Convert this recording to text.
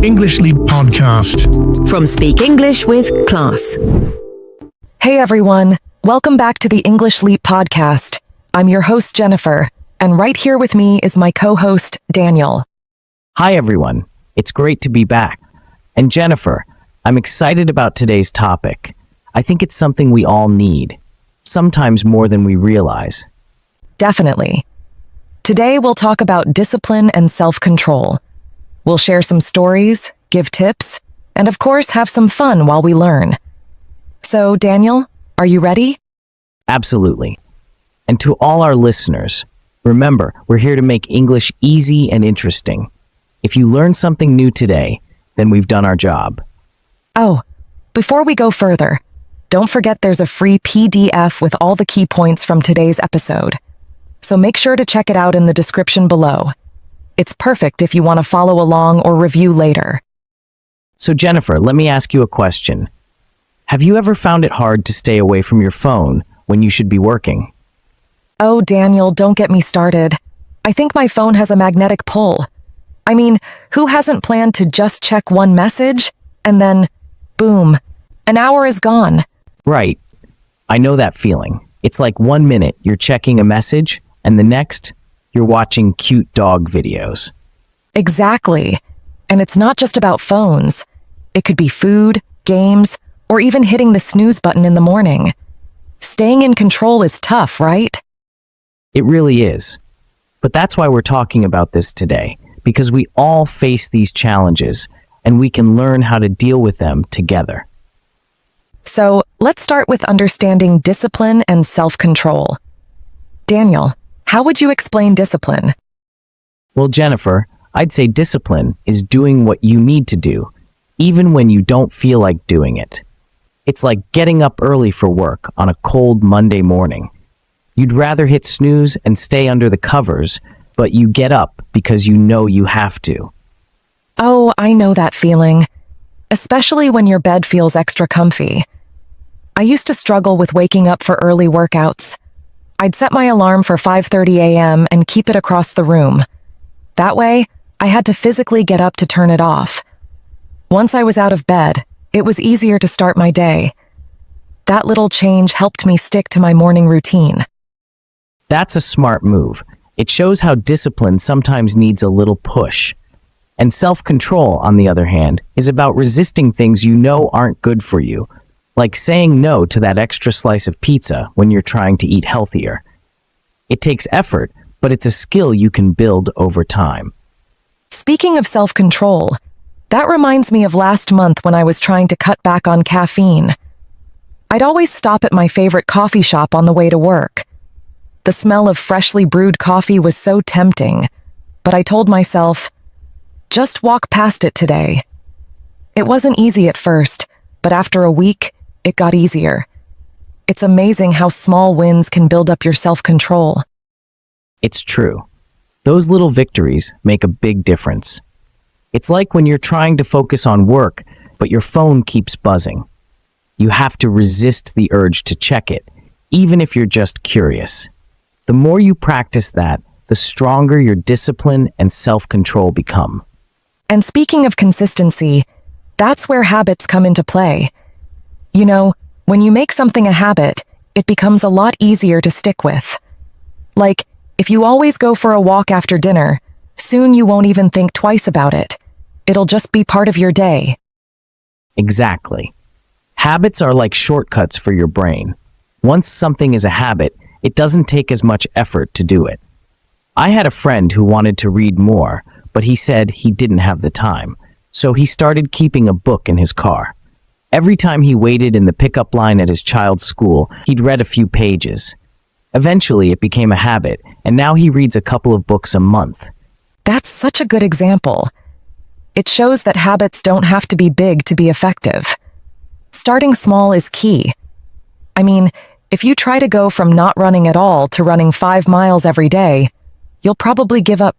English Leap Podcast. From Speak English with Class. Hey everyone, welcome back to the English Leap Podcast. I'm your host Jennifer, and right here with me is my co-host Daniel. Hi everyone, it's great to be back. And Jennifer, I'm excited about today's topic. I think it's something we all need, sometimes more than we realize. Definitely. Today we'll talk about discipline and self-control. We'll share some stories, give tips, and of course have some fun while we learn. So Daniel, are you ready? Absolutely. And to all our listeners, remember, we're here to make English easy and interesting. If you learn something new today, then we've done our job. Oh, before we go further, don't forget there's a free PDF with all the key points from today's episode. So make sure to check it out in the description below. It's perfect if you want to follow along or review later. So Jennifer, let me ask you a question. Have you ever found it hard to stay away from your phone when you should be working? Oh, Daniel, don't get me started. I think my phone has a magnetic pull. I mean, who hasn't planned to just check one message and then, boom, an hour is gone? Right. I know that feeling. It's like 1 minute you're checking a message and the next you're watching cute dog videos. Exactly. And it's not just about phones. It could be food, games, or even hitting the snooze button in the morning. Staying in control is tough, right? It really is. But that's why we're talking about this today, because we all face these challenges and we can learn how to deal with them together. So let's start with understanding discipline and self-control. Daniel, how would you explain discipline? Well, Jennifer, I'd say discipline is doing what you need to do, even when you don't feel like doing it. It's like getting up early for work on a cold Monday morning. You'd rather hit snooze and stay under the covers, but you get up because you know you have to. Oh, I know that feeling, especially when your bed feels extra comfy. I used to struggle with waking up for early workouts. I'd set my alarm for 5:30 a.m. and keep it across the room. That way, I had to physically get up to turn it off. Once I was out of bed, it was easier to start my day. That little change helped me stick to my morning routine. That's a smart move. It shows how discipline sometimes needs a little push. And self-control, on the other hand, is about resisting things you know aren't good for you, like saying no to that extra slice of pizza when you're trying to eat healthier. It takes effort, but it's a skill you can build over time. Speaking of self-control, that reminds me of last month when I was trying to cut back on caffeine. I'd always stop at my favorite coffee shop on the way to work. The smell of freshly brewed coffee was so tempting, but I told myself, just walk past it today. It wasn't easy at first, but after a week, it got easier. It's amazing how small wins can build up your self-control. It's true. Those little victories make a big difference. It's like when you're trying to focus on work, but your phone keeps buzzing. You have to resist the urge to check it, even if you're just curious. The more you practice that, the stronger your discipline and self-control become. And speaking of consistency, that's where habits come into play. You know, when you make something a habit, it becomes a lot easier to stick with. Like, if you always go for a walk after dinner, soon you won't even think twice about it. It'll just be part of your day. Exactly. Habits are like shortcuts for your brain. Once something is a habit, it doesn't take as much effort to do it. I had a friend who wanted to read more, but he said he didn't have the time, so he started keeping a book in his car. Every time he waited in the pickup line at his child's school, he'd read a few pages. Eventually, it became a habit, and now he reads a couple of books a month. That's such a good example. It shows that habits don't have to be big to be effective. Starting small is key. I mean, if you try to go from not running at all to running 5 miles every day, you'll probably give up